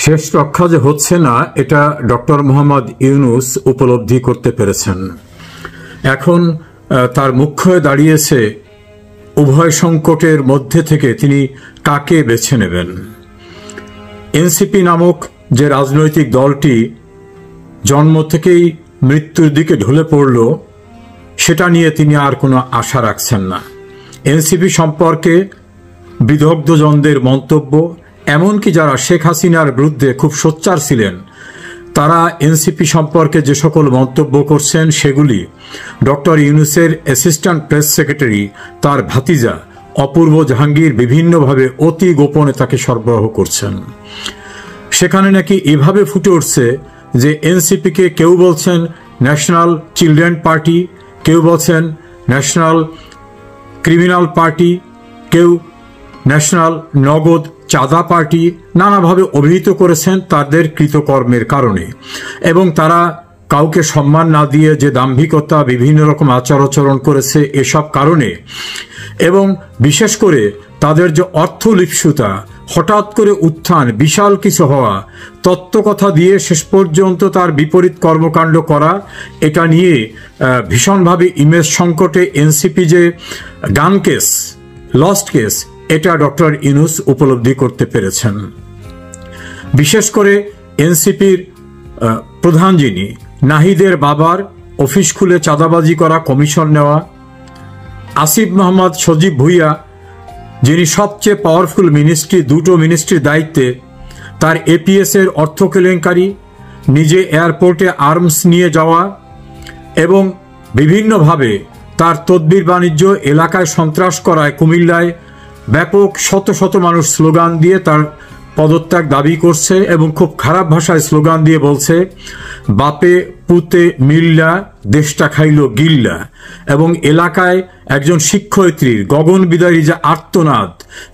শেষ রক্ষা যে হচ্ছে না এটা ডক্টর মোহাম্মদ ইউনূস উপলব্ধি করতে পেরেছেন। এখন তার মুখ্য হয়ে দাঁড়িয়েছে উভয় সংকটের মধ্যে থেকে তিনি কাকে বেছে নেবেন। এনসিপি নামক যে রাজনৈতিক দলটি জন্ম থেকেই মৃত্যুর দিকে ঢলে পড়ল, সেটা নিয়ে তিনি আর কোনো আশা রাখছেন না। এনসিপি সম্পর্কে বিদগ্ধজনদের মন্তব্য, এমনকি যারা শেখ হাসিনার বিরুদ্ধে খুব সোচ্চার ছিলেন, তারা এনসিপি সম্পর্কে যে সকল মন্তব্য করছেন সেগুলি ডক্টর ইউনূসের অ্যাসিস্ট্যান্ট প্রেস সেক্রেটারি তার ভাতিজা অপূর্ব জাহাঙ্গীর বিভিন্নভাবে অতি গোপনে তাকে সরবরাহ করছেন। সেখানে নাকি এভাবে ফুটে উঠছে যে এনসিপিকে কেউ বলছেন ন্যাশনাল চিলড্রেন পার্টি, কেউ বলছেন ন্যাশনাল ক্রিমিনাল পার্টি, কেউ ন্যাশনাল নগদ চাঁদা পার্টি, নানাভাবে অভিহিত করেছেন তাদের কৃতকর্মের কারণে। এবং তারা কাউকে সম্মান না দিয়ে যে দাম্ভিকতা, বিভিন্ন রকম আচার-আচরণ করেছে এসব কারণে, এবং বিশেষ করে তাদের যে অর্থলিপ্সুতা, হঠাৎ করে উত্থান, বিশাল কিছু হওয়া, তত্ত্বকথা দিয়ে শেষ পর্যন্ত তার বিপরীত কর্মকাণ্ড করা, এটা নিয়ে ভীষণভাবে ইমেজ সংকটে এনসিপি যে গান কেস, লস্ট কেস, এটা ডক্টর ইউনূস উপলব্ধি করতে পেরেছেন। বিশেষ করে এনসিপির প্রধান যিনি, নাহিদের বাবার অফিস খুলে চাঁদাবাজি করা, কমিশন নেওয়া, আসিফ মোহাম্মদ সজীব ভুইয়া যিনি সবচেয়ে পাওয়ারফুল মিনিস্ট্রি, দুটো মিনিস্ট্রির দায়িত্বে, তার এপিএস এর অর্থ কেলেঙ্কারি, নিজে এয়ারপোর্টে আর্মস নিয়ে যাওয়া এবং বিভিন্নভাবে তার তদবির বাণিজ্য, এলাকায় সন্ত্রাস করায়, কুমিল্লায় ব্যাপক শত শত মানুষ স্লোগান দিয়ে তার পদত্যাগ দাবি করছে এবং খুব খারাপ ভাষায় স্লোগান দিয়ে বলছে বাপে পুতে মিল্লা দেশটা খাইল গিল্লা। এবং এলাকায় একজন শিক্ষয়িত্রীর গগনবিদারী যে আর্তনাদ,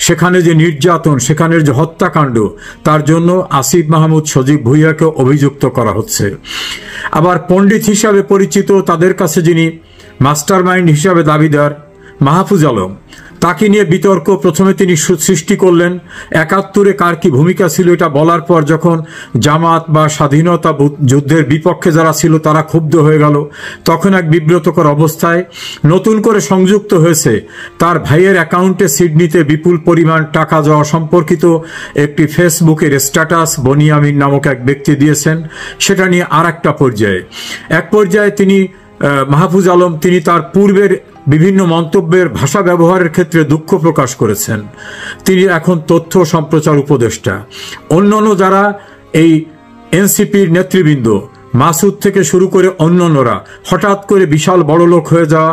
সেখানে যে নির্যাতন, সেখানের যে হত্যাকাণ্ড, তার জন্য আসিফ মাহমুদ সজীব ভুইয়াকে অভিযুক্ত করা হচ্ছে। আবার পণ্ডিত হিসাবে পরিচিত, তাদের কাছে যিনি মাস্টার মাইন্ড হিসাবে দাবিদার, মাহফুজ আলম, তাকে নিয়ে বিতর্ক প্রথমে তিনি সৃষ্টি করলেন। ৭১-এ কার কি ভূমিকা ছিল এটা বলার পর যখন জামাত বা স্বাধীনতা যুদ্ধের বিপক্ষে যারা ছিল তারা ক্ষুব্ধ হয়ে গেল, তখন এক বিব্রতকর অবস্থায় নতুন করে সংযুক্ত হয়েছে তার ভাইয়ের অ্যাকাউন্টে সিডনিতে বিপুল পরিমাণ টাকা যাওয়া সম্পর্কিত একটি ফেসবুকের স্ট্যাটাস বনিয়ামিন নামক এক ব্যক্তি দিয়েছেন। সেটা নিয়ে আর একটা পর্যায়ে, এক পর্যায়ে তিনি মাহফুজ আলম, তিনি তার পূর্বের বিভিন্ন মন্তব্যের ভাষা ব্যবহারের ক্ষেত্রে দুঃখ প্রকাশ করেছেন। তিনি এখন তথ্য সম্প্রচার উপদেষ্টা। অন্যান্য যারা এই এনসিপির নেতৃবৃন্দ, মাসুদ থেকে শুরু করে অন্যান্যরা হঠাৎ করে বিশাল বড় লোক হয়ে যাওয়া,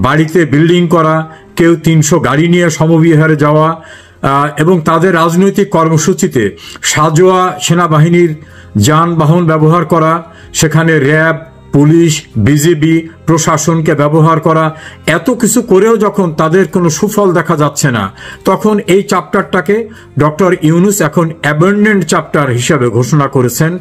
বাড়িতে বিল্ডিং করা, কেউ ৩০০ গাড়ি নিয়ে সমবিহারে যাওয়া এবং তাদের রাজনৈতিক কর্মসূচিতে সাজোয়া সেনাবাহিনীর যানবাহন ব্যবহার করা, সেখানে র্যাব, পুলিশ, বিজিবি, প্রশাসনকে ব্যবহার করা, এত কিছু করেও যখন তাদের কোনো সুফল দেখা যাচ্ছে না, তখন এই চ্যাপ্টারটাকে ডক্টর ইউনূস এখন অ্যাবান্ডেন্ড চ্যাপ্টার হিসেবে ঘোষণা করেছেন।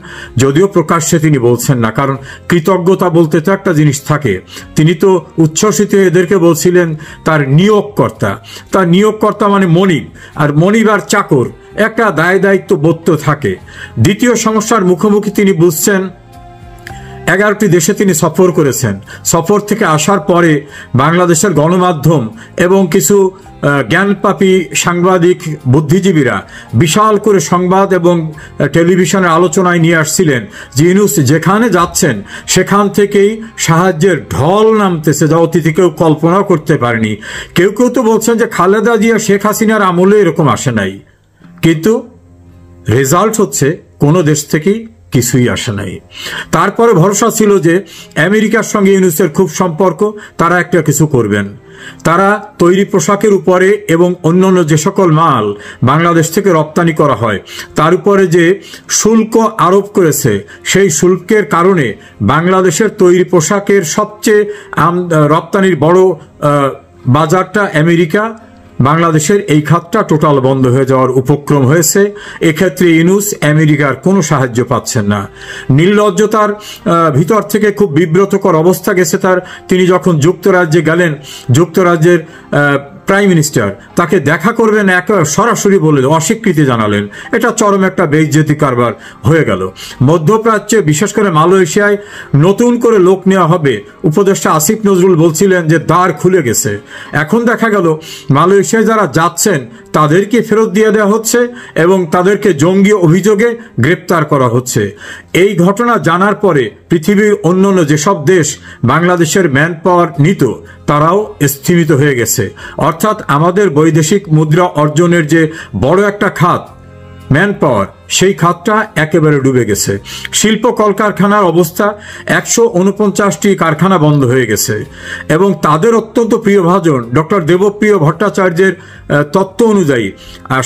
যদিও প্রকাশ্যে তিনি বলছেন না, কারণ কৃতজ্ঞতা বলতে তো একটা জিনিস থাকে। তিনি তো উচ্ছ্বসিত এদেরকে বলছিলেন তার নিয়োগকর্তা। তার নিয়োগকর্তা মানে মনিব, আর মনিব আর চাকর একটা দায় দায়িত্ব বোধ থাকে। দ্বিতীয় সমস্যার মুখোমুখি তিনি বুঝছেন। 11টি দেশে তিনি সফর করেছেন। সফর থেকে আসার পরে বাংলাদেশের গণমাধ্যম এবং কিছু জ্ঞানপাপী সাংবাদিক, বুদ্ধিজীবীরা বিশাল করে সংবাদ এবং টেলিভিশনের আলোচনায় নিয়ে আসছিলেন যে ইউনূস যেখানে যাচ্ছেন সেখান থেকেই সাহায্যের ঢল নামতেছে, যা অতীতে কেউ কল্পনাও করতে পারেনি। কেউ কেউ তো বলছেন যে খালেদা জিয়া, শেখ হাসিনার আমলে এরকম আসে নাই, কিন্তু রেজাল্ট হচ্ছে কোনো দেশ থেকেই কিছুই আসে নাই। তারপরে ভরসা ছিল যে আমেরিকার সঙ্গে ইউনূসের খুব সম্পর্ক, তারা একটা কিছু করবেন। তারা তৈরি পোশাকের উপরে এবং অন্যান্য যে সকল মাল বাংলাদেশ থেকে রপ্তানি করা হয় তার উপরে যে শুল্ক আরোপ করেছে, সেই শুল্কের কারণে বাংলাদেশের তৈরি পোশাকের সবচেয়ে রপ্তানির বড় বাজারটা আমেরিকা, বাংলাদেশের এই খাতটা টোটাল বন্ধ হয়ে যাওয়ার উপক্রম হয়েছে। এক্ষেত্রে ইউনূস আমেরিকার কোনো সাহায্য পাচ্ছেন না। নির্লজ্জতার ভিতর থেকে খুব বিব্রতকর অবস্থা গেছে তার। তিনি যখন যুক্তরাজ্যে গেলেন, যুক্তরাজ্যের প্রাইম মিনিস্টার তাকে দেখা করবেন একেবারে সরাসরি বলে অস্বীকৃতি জানালেন। এটা চরম একটা বেইজ্জতি কারবার হয়ে গেল। মধ্যপ্রাচ্যে বিশেষ করে মালয়েশিয়ায় নতুন করে লোক নেওয়া হবে, উপদেষ্টা আসিফ নজরুল বলছিলেন যে দ্বার খুলে গেছে। এখন দেখা গেল মালয়েশিয়ায় যারা যাচ্ছেন তাদেরকে ফেরত দিয়ে দেওয়া হচ্ছে এবং তাদেরকে জঙ্গি অভিযোগে গ্রেপ্তার করা হচ্ছে। এই ঘটনা জানার পরে পৃথিবীর অন্যান্য যেসব দেশ বাংলাদেশের ম্যান পাওয়ার নিত তারাও স্থিমিত হয়ে গেছে। অর্থাৎ আমাদের বৈদেশিক মুদ্রা অর্জনের যে বড় একটা খাত ম্যান পাওয়ার, সেই খাতটা একেবারে ডুবে গেছে। শিল্প কলকারখানার অবস্থা, 149টি কারখানা বন্ধ হয়ে গেছে এবং তাদের অত্যন্ত প্রিয়ভাজন ডক্টর দেবপ্রিয় ভট্টাচার্যের তত্ত্ব অনুযায়ী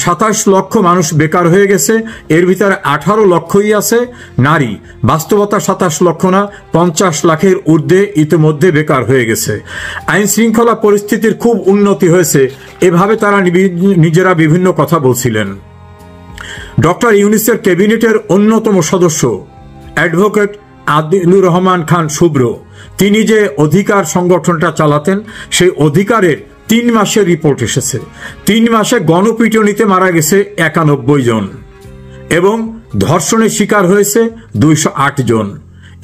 27 লক্ষ মানুষ বেকার হয়ে গেছে। এর ভিতরে 18 লক্ষই আছে নারী। বাস্তবতা 27 লক্ষ না, 50 লাখের ঊর্ধ্বে ইতিমধ্যে বেকার হয়ে গেছে। আইন শৃঙ্খলা পরিস্থিতির খুব উন্নতি হয়েছে, এভাবে তারা নিজেরা বিভিন্ন কথা বলছিলেন। ডক্টর ইউনূসের ক্যাবিনেটের অন্যতম সদস্য অ্যাডভোকেট আদিলুর রহমান খান শুভ্র, তিনি যে অধিকার সংগঠনটা চালাতেন সেই অধিকারের 3 মাসের রিপোর্ট এসেছে। 3 মাসে গণপিটুনিতে মারা গেছে 91 জন এবং ধর্ষণের শিকার হয়েছে 208 জন।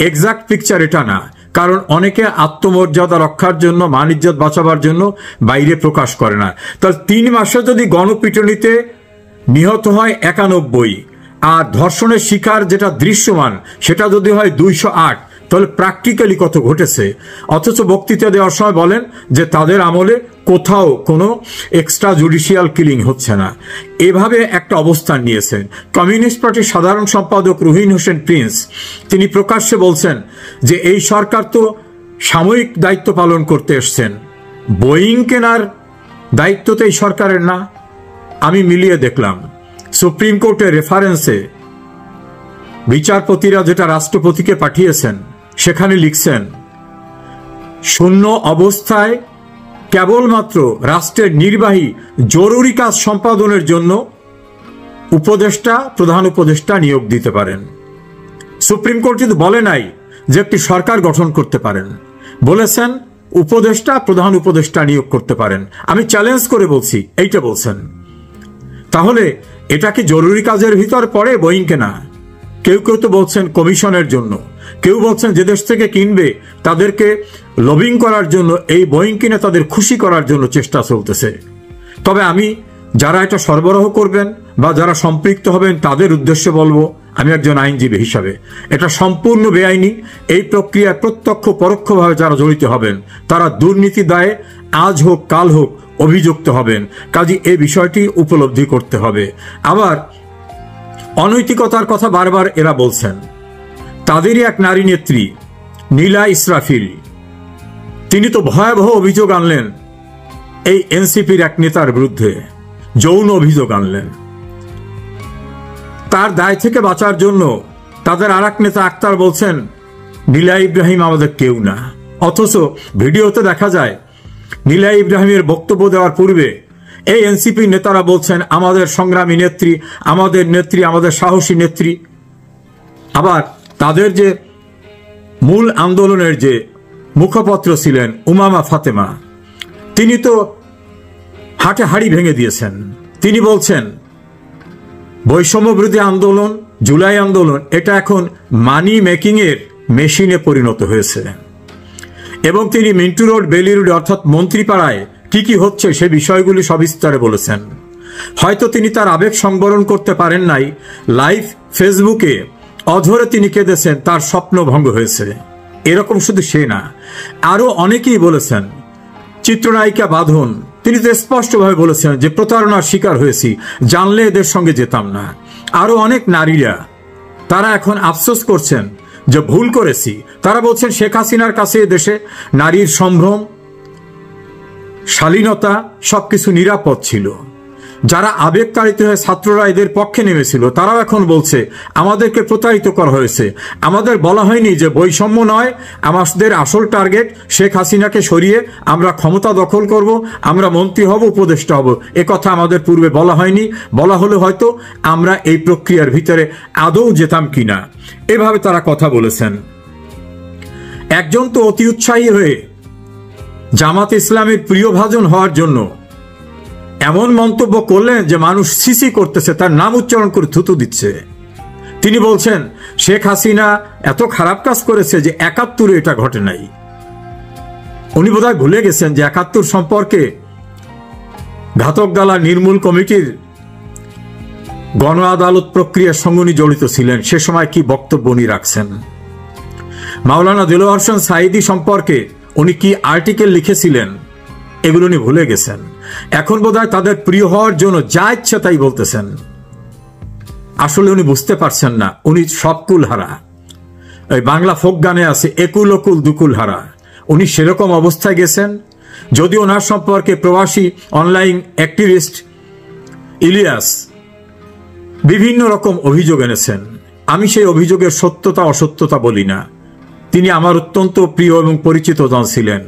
এক্সাক্ট পিকচার এটা না, কারণ অনেকে আত্মমর্যাদা রক্ষার জন্য, মান ইজ্জত বাঁচাবার জন্য বাইরে প্রকাশ করে না। তাহলে 3 মাসে যদি গণপিটুনিতে নিহত হয় 91 আর ধর্ষণের শিকার যেটা দৃশ্যমান সেটা যদি হয় 208, তাহলে প্র্যাকটিক্যালি কত ঘটেছে। অথচ বক্তৃতা দেওয়ার সময় বলেন যে তাদের আমলে কোথাও কোনো এক্সট্রা জুডিশিয়াল কিলিং হচ্ছে না। এভাবে একটা অবস্থান নিয়েছেন কমিউনিস্ট পার্টির সাধারণ সম্পাদক রুহিন হোসেন প্রিন্স। তিনি প্রকাশ্যে বলছেন যে এই সরকার তো সাময়িক দায়িত্ব পালন করতে এসছেন, বোয়িং কেনার দায়িত্ব তো এই সরকারের না। আমি মিলিয়ে দেখলাম সুপ্রিম কোর্টের রেফারেন্সে বিচারপতিরা যেটা রাষ্ট্রপতিকে পাঠিয়েছেন সেখানে লিখছেন শূন্য অবস্থায় কেবলমাত্র রাষ্ট্রের নির্বাহী জরুরি কাজ সম্পাদনের জন্য উপদেষ্টা, প্রধান উপদেষ্টা নিয়োগ দিতে পারেন। সুপ্রিম কোর্ট কিন্তু বলে নাই যে একটি সরকার গঠন করতে পারেন, বলেছেন উপদেষ্টা, প্রধান উপদেষ্টা নিয়োগ করতে পারেন। আমি চ্যালেঞ্জ করে বলছি এইটা বলছেন। তাহলে এটা কি জরুরি কাজের ভিতর পড়ে বোয়িং কেনা? কেউ কেউ তো বলছেন কমিশনের জন্য, কেউ বলছেন যে দেশ থেকে কিনবে তাদেরকে লবিং করার জন্য, এই বোয়িং কিনে তাদের খুশি করার জন্য চেষ্টা চলতেছে। তবে আমি যারা এটা সরবরাহ করবেন বা যারা সম্পৃক্ত হবেন তাদের উদ্দেশ্যে বলবো, আমি একজন আইনজীবী হিসাবে, এটা সম্পূর্ণ বেআইনি। এই প্রক্রিয়ায় প্রত্যক্ষ পরোক্ষভাবে যারা জড়িত হবেন তারা দুর্নীতি দায়ে আজ হোক কাল হোক অভিযুক্ত হবেন। কাজে এই বিষয়টি উপলব্ধি করতে হবে। আবার অনৈতিকতার কথা বারবার এরা বলছেন। তাদেরই এক নারী নেত্রী নীলা ইসরাফিল, তিনি তো ভয়াবহ অভিযোগ আনলেন এই এনসিপির এক নেতার বিরুদ্ধে, যৌন অভিযোগ আনলেন। তার দায় থেকে বাঁচার জন্য তাদের আর এক নেতা আক্তার বলছেন নীলা ইব্রাহিম আমাদের কেউ না। অথচ ভিডিওতে দেখা যায় নীলা ইব্রাহিমের বক্তব্য দেওয়ার পূর্বে এই এনসিপি নেতারা বলছেন আমাদের সংগ্রামী নেত্রী, আমাদের নেত্রী, আমাদের সাহসী নেত্রী। আবার তাদের যে মূল আন্দোলনের যে মুখপত্র ছিলেন উমামা ফাতেমা, তিনি তো হাটে হাড়ি ভেঙে দিয়েছেন। তিনি বলছেন বৈষম্য বিরোধী আন্দোলন, জুলাই আন্দোলন, এটা এখন মানি মেকিং এর মেশিনে পরিণত হয়েছে। এবং তিনি মিন্টু রোড, বেলি রোড অর্থাৎ মন্ত্রীপাড়ায় কি কি হচ্ছে সে বিষয়গুলি সবিস্তারে বলেছেন। হয়তো তিনি তার আবেগ সংবরণ করতে পারেন নাই, লাইভ ফেসবুকে অধরে তিনি কেঁদেছেন, তার স্বপ্ন ভঙ্গ হয়েছে। এরকম শুধু সে না, আরো অনেকেই বলেছেন। চিত্রনায়িকা বাঁধন, তিনি তো স্পষ্টভাবে বলেছেন যে প্রতারণার শিকার হয়েছি, জানলে এদের সঙ্গে যেতাম না। আরো অনেক নারীরা তারা এখন আফসোস করছেন যে ভুল করেছি। তারা বলছেন শেখ হাসিনার কাছে দেশে নারীর সম্ভ্রম, শালীনতা সবকিছু নিরাপদ ছিল। যারা আবেগতাড়িত হয়ে ছাত্ররা এদের পক্ষে নেমেছিল তারাও এখন বলছে আমাদেরকে প্রতারিত করা হয়েছে। আমাদের বলা হয়নি যে বৈষম্য নয়, আমাদের আসল টার্গেট শেখ হাসিনাকে সরিয়ে আমরা ক্ষমতা দখল করব, আমরা মন্ত্রী হব, উপদেষ্টা হব। এ কথা আমাদের পূর্বে বলা হয়নি। বলা হলে হয়তো আমরা এই প্রক্রিয়ার ভিতরে আদৌ যেতাম কিনা। এভাবে তারা কথা বলেছেন। একজন তো অতি উৎসাহী হয়ে জামাত ইসলামের প্রিয়ভাজন হওয়ার জন্য এমন মন্তব্য করলেন যে মানুষ সিসি করতেছে, তার নাম উচ্চারণ করে থুতু দিচ্ছে। তিনি বলছেন শেখ হাসিনা এত খারাপ কাজ করেছে যে ৭১ এটা ঘটে নাই। উনি বোধহয় ভুলে গেছেন যে ৭১ সম্পর্কে ঘাতক দালা নির্মূল কমিটির গণ আদালত প্রক্রিয়ার সঙ্গে উনি জড়িত ছিলেন। সে সময় কি বক্তব্য উনি রাখছেন। মাওলানা দেলোয়ার হোসেন সাঈদী সম্পর্কে উনি কি আর্টিকেল লিখেছিলেন এগুলো উনি ভুলে গেছেন। এখন বোধহয় তাদের প্রিয় হওয়ার জন্য যা ইচ্ছা তাই বলতেছেন। আসলে উনি বুঝতে পারছেন না উনি সব কুল হারা। ওই বাংলা ফোক গানে আছে একুল অকুল দুকুল হারা। উনি সেরকম অবস্থায় গেছেন। যদি ওনার সম্পর্কে প্রবাসী অনলাইন অ্যাক্টিভিস্ট ইলিয়াস বিভিন্ন রকম অভিযোগ এনেছেন, আমি সেই অভিযোগের সত্যতা অসত্যতা বলি না। তিনি আমার অত্যন্ত প্রিয় এবং পরিচিত জন ছিলেন।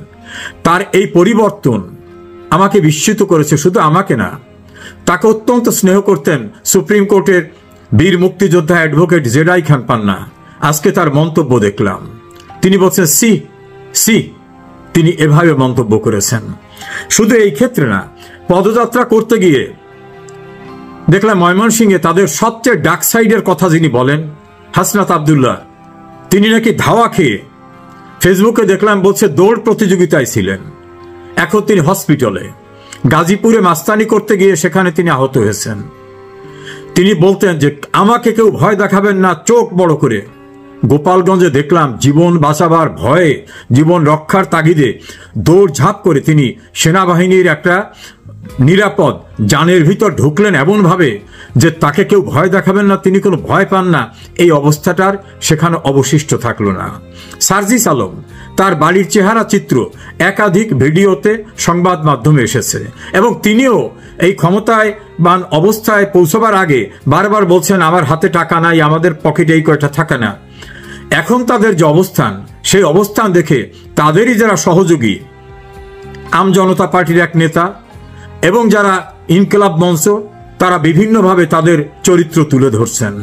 তার এই পরিবর্তন আমাকে বিস্মিত করেছে। শুধু আমাকে না, তাকে অত্যন্ত স্নেহ করতেন সুপ্রিম কোর্টের বীর মুক্তিযোদ্ধা অ্যাডভোকেট জেডাই খান পান্না। আজকে তার মন্তব্য দেখলাম, তিনি বলছেন সি তিনি এভাবে মন্তব্য করেছেন। শুধু এই ক্ষেত্রে না, পদযাত্রা করতে গিয়ে দেখলাম ময়মনসিংহে তাদের সবচেয়ে ডার্ক সাইডের কথা যিনি বলেন হাসনাত আব্দুল্লাহ, তিনি নাকি ধাওয়া খেয়ে ফেসবুকে দেখলাম বলছে দৌড় প্রতিযোগিতায় ছিলেন। এখন তিনি হসপিটালে। গাজীপুরে মাস্তানি করতে গিয়ে সেখানে তিনি আহত হয়েছেন। তিনি বলতেন যে আমাকে কেউ ভয় দেখাবেন না, চোখ বড় করে। গোপালগঞ্জে দেখলাম জীবন বাঁচাবার ভয়ে, জীবন রক্ষার তাগিদে দৌড়ঝাঁপ করে তিনি সেনাবাহিনীর একটা নিরাপদ যানের ভিতর ঢুকলেন এমনভাবে যে তাকে কেউ ভয় দেখাবেন না, তিনি কোনো ভয় পান না। এই অবস্থাটার সেখানে অবশিষ্ট থাকলো না। সার্জিস আলম, তার বাড়ির চেহারা চিত্র একাধিক ভিডিওতে সংবাদ মাধ্যমে এসেছে এবং তিনিও এই ক্ষমতায়বান অবস্থায় পৌঁছবার আগে বারবার বলছেন আমার হাতে টাকা নাই, আমাদের পকেটে এই কয়টা থাকে না। এখন তাদের যে অবস্থান, সেই অবস্থান দেখে তাদেরই যারা সহযোগী আম জনতা পার্টির এক নেতা এবং যারা ইনকিলাব মঞ্চ, তারা বিভিন্নভাবে তাদের চরিত্র তুলে ধরছেন।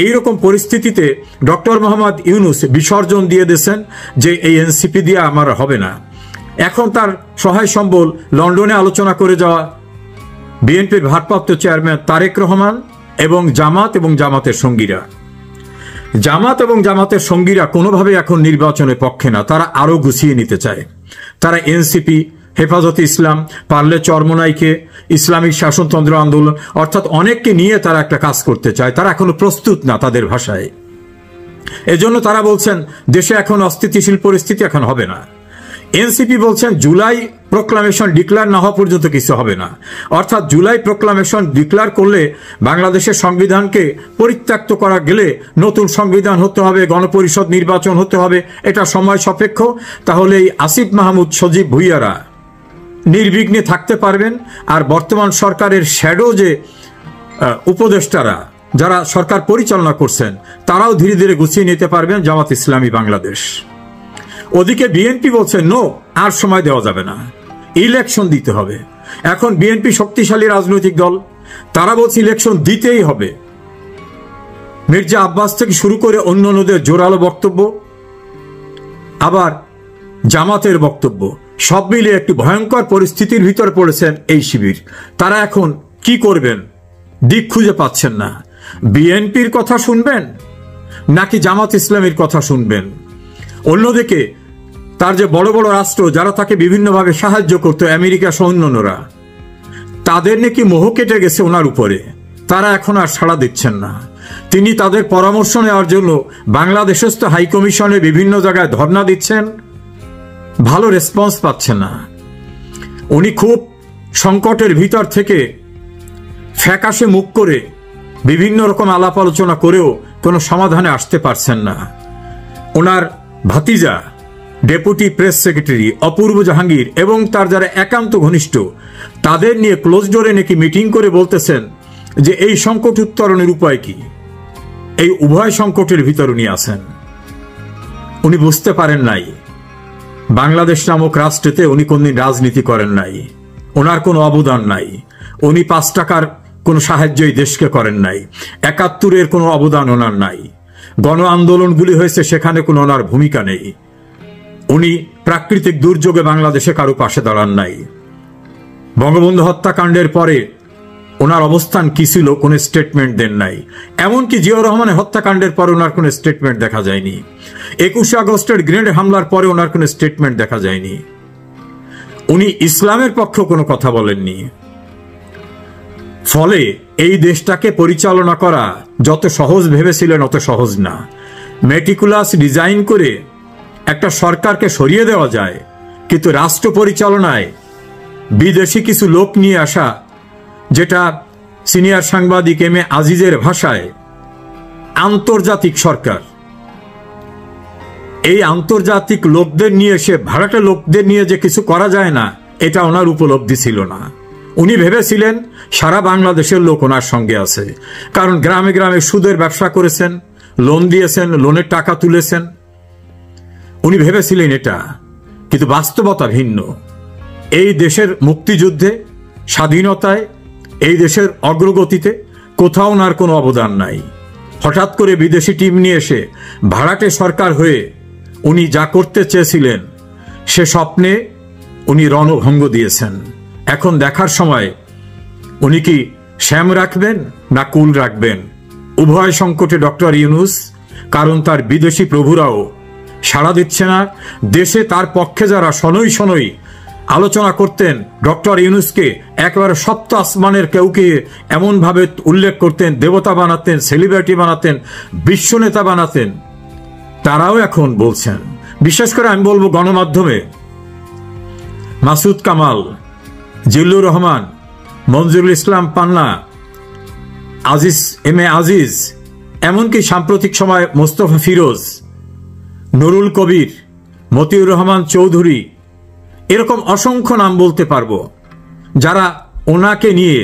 এইরকম পরিস্থিতিতে ডক্টর মোহাম্মদ ইউনূস বিসর্জন দিয়ে দিয়েছেন যে এই এনসিপি দিয়ে আমার হবে না। এখন তার সহায় সম্বল লন্ডনে আলোচনা করে যাওয়া বিএনপির ভারপ্রাপ্ত চেয়ারম্যান তারেক রহমান এবং জামাতের সঙ্গীরা। জামাতের সঙ্গীরা কোনোভাবে এখন নির্বাচনের পক্ষে না, তারা আরো গুছিয়ে নিতে চায়। তারা এনসিপি, হেফাজতে ইসলাম, পারলে চরমনাইকে, ইসলামিক শাসনতন্ত্র আন্দোলন, অর্থাৎ অনেককে নিয়ে তারা একটা কাজ করতে চায়। তারা এখনো প্রস্তুত না তাদের ভাষায়। এজন্য তারা বলছেন দেশে এখন অস্থিতিশীল পরিস্থিতি, এখন হবে না। এনসিপি বলছেন জুলাই প্রোক্লামেশন ডিক্লেয়ার না হওয়া পর্যন্ত কিছু হবে না। অর্থাৎ জুলাই প্রোক্লামেশন ডিক্লেয়ার করলে বাংলাদেশের সংবিধানকে পরিত্যক্ত করা গেলে নতুন সংবিধান হতে হবে, গণপরিষদ নির্বাচন হতে হবে, এটা সময় সাপেক্ষ। তাহলে এই আসিফ মাহমুদ, সজীব ভুইয়ারা নির্বিঘ্নে থাকতে পারবেন। আর বর্তমান সরকারের শ্যাডো যে উপদেষ্টারা যারা সরকার পরিচালনা করছেন, তারাও ধীরে ধীরে গুছিয়ে নিতে পারবেন জামাত ইসলামী বাংলাদেশ। ওদিকে বিএনপি বলছে নো, আর সময় দেওয়া যাবে না, ইলেকশন দিতে হবে। এখন বিএনপি শক্তিশালী রাজনৈতিক দল, তারা বলছে ইলেকশন দিতেই হবে। মির্জা আব্বাস থেকে শুরু করে অন্যান্যদের জোরালো বক্তব্য, আবার জামাতের বক্তব্য, সব মিলিয়ে একটি ভয়ঙ্কর পরিস্থিতির ভিতর পড়েছেন এই শিবির। তারা এখন কি করবেন দিক খুঁজে পাচ্ছেন না। বিএনপির কথা শুনবেন নাকি জামাত ইসলামের কথা শুনবেন? অন্যদিকে তার যে বড় বড় রাষ্ট্র যারা তাকে বিভিন্নভাবে সাহায্য করত, আমেরিকা সহ অন্যান্যরা, তাদের নাকি মোহ কেটে গেছে ওনার উপরে। তারা এখন আর সাড়া দিচ্ছেন না। তিনি তাদের পরামর্শ নেওয়ার জন্য বাংলাদেশস্থ হাইকমিশনে বিভিন্ন জায়গায় ধর্ণা দিচ্ছেন, ভালো রেসপন্স পাচ্ছেন না। উনি খুব সংকটের ভিতর থেকে ফ্যাকাশে মুখ করে বিভিন্ন রকম আলাপ আলোচনা করেও কোনো সমাধানে আসতে পারছেন না। ওনার ভাতিজা ডেপুটি প্রেস সেক্রেটারি অপূর্ব জাহাঙ্গীর এবং তার যারা একান্ত ঘনিষ্ঠ, তাদের নিয়ে ক্লোজ ডোরে নাকি মিটিং করে বলতেছেন যে এই সংকট উত্তরণের উপায় কি। এই উভয় সংকটের ভিতর উনি আছেন। উনি বুঝতে পারেন নাই বাংলাদেশ নামক রাষ্ট্রেতে উনি কোনদিন রাজনীতি করেন নাই, ওনার কোনো অবদান নাই। উনি 5 টাকার কোনো সাহায্যই দেশকে করেন নাই। 71-এর কোনো অবদান ওনার নাই। গণ আন্দোলনগুলি হয়েছে, সেখানে কোনো ওনার ভূমিকা নেই। উনি প্রাকৃতিক দুর্যোগে বাংলাদেশে কারো পাশে দাঁড়ান নাই। বঙ্গবন্ধু হত্যাকাণ্ডের পরে ওনার অবস্থান কি ছিল কোনো স্টেটমেন্ট দেন নাই। এমনকি জিয়াউর রহমানের হত্যাকাণ্ডের পরে ওনার কোনো স্টেটমেন্ট দেখা যায়নি। 21শে আগস্টের গ্রেনেড হামলার পরে ওনার কোনো স্টেটমেন্ট দেখা যায়নি। উনি ইসলামের পক্ষে কোনো কথা বলেননি। ফলে এই দেশটাকে পরিচালনা করা যত সহজ ভেবেছিলেন অত সহজ না। মেটিকুলাস ডিজাইন করে একটা সরকারকে সরিয়ে দেওয়া যায়, কিন্তু রাষ্ট্র পরিচালনায় বিদেশি কিছু লোক নিয়ে আসা, যেটা সিনিয়র সাংবাদিক এম এ আজিজের ভাষায় আন্তর্জাতিক সরকার, এই আন্তর্জাতিক লোকদের নিয়ে এসে ভাড়াটে লোকদের নিয়ে যে কিছু করা যায় না, এটা ওনার উপলব্ধি ছিল না। উনি ভেবেছিলেন সারা বাংলাদেশের লোক ওনার সঙ্গে আছে, কারণ গ্রামে গ্রামে সুদের ব্যবসা করেছেন, লোন দিয়েছেন, লোনের টাকা তুলেছেন। উনি ভেবেছিলেন এটা, কিন্তু বাস্তবতা ভিন্ন। এই দেশের মুক্তিযুদ্ধে, স্বাধীনতায়, এই দেশের অগ্রগতিতে কোথাও ওনার কোনো অবদান নাই। হঠাৎ করে বিদেশি টিম নিয়ে এসে ভাড়াটে সরকার হয়ে উনি যা করতে চেয়েছিলেন সে স্বপ্নে উনি রণভঙ্গ দিয়েছেন। এখন দেখার সময় উনি কি শ্যাম রাখবেন না কুল রাখবেন। উভয় সংকটে ডক্টর ইউনূস, কারণ তার বিদেশি প্রভুরাও সাড়া দিচ্ছে না। দেশে তার পক্ষে যারা শনৈ শনৈ আলোচনা করতেন, ডক্টর ইউনূসকে একেবারে সপ্ত আসমানের কেউকে এমনভাবে উল্লেখ করতেন, দেবতা বানাতেন, সেলিব্রিটি বানাতেন, বিশ্বনেতা বানাতেন, তারাও এখন বলছেন। বিশেষ করে আমি বলবো গণমাধ্যমে মাসুদ কামাল, জিল্লুর রহমান, মঞ্জুরুল ইসলাম পান্না, আজিজ, এম এ আজিজ, এমনকি সাম্প্রতিক সময় মোস্তফা ফিরোজ, নুরুল কবির, মতিউর রহমান চৌধুরী, এরকম অসংখ্য নাম বলতে পারবো, যারা ওনাকে নিয়ে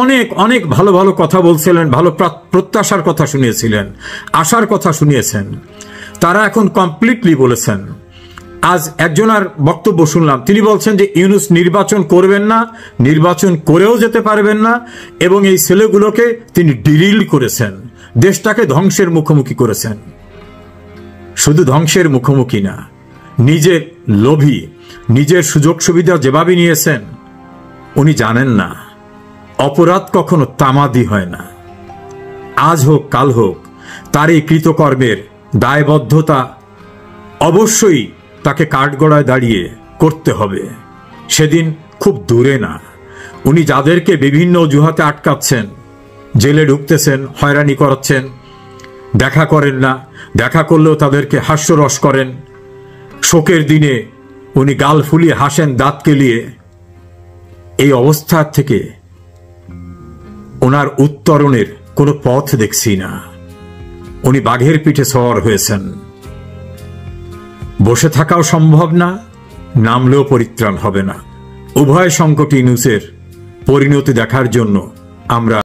অনেক অনেক ভালো ভালো কথা বলছিলেন, ভালো প্রত্যাশার কথা শুনিয়েছিলেন, আশার কথা শুনিয়েছেন। তারা এখন কমপ্লিটলি বলেছেন। আজ একজনের বক্তব্য শুনলাম, তিনি বলছেন যে ইউনূস নির্বাচন করবেন না, নির্বাচন করেও যেতে পারবেন না, এবং এই ছেলেগুলোকে তিনি ডিলিট করেছেন, দেশটাকে ধ্বংসের মুখোমুখি করেছেন। শুধু ধ্বংসের মুখোমুখি না, নিজের লোভী, নিজের সুযোগ সুবিধা যেভাবে নিয়েছেন, উনি জানেন না অপরাধ কখনো তামাদি হয় না। আজ হোক কাল হোক, তার এই কৃতকর্মের দায়বদ্ধতা অবশ্যই তাকে কাঠগড়ায় দাঁড়িয়ে করতে হবে। সেদিন খুব দূরে না। উনি যাদেরকে বিভিন্ন অজুহাতে আটকাচ্ছেন, জেলে ঢুকতেছেন, হয়রানি করাচ্ছেন, দেখা করেন না, দেখা করলেও তাদেরকে হাস্যরস করেন, শোকের দিনে উনি গাল ফুলিয়ে হাসেন দাঁত কেলিয়ে, এই অবস্থা থেকে ওনার উত্তরণের কোনো পথ দেখছি না। উনি বাঘের পিঠে সওয়ার হয়েছেন। বসে থাকাও সম্ভব না, নামলেও পরিত্রাণ হবে না। উভয় সংকট ইউনূসের পরিণতি দেখার জন্য আমরা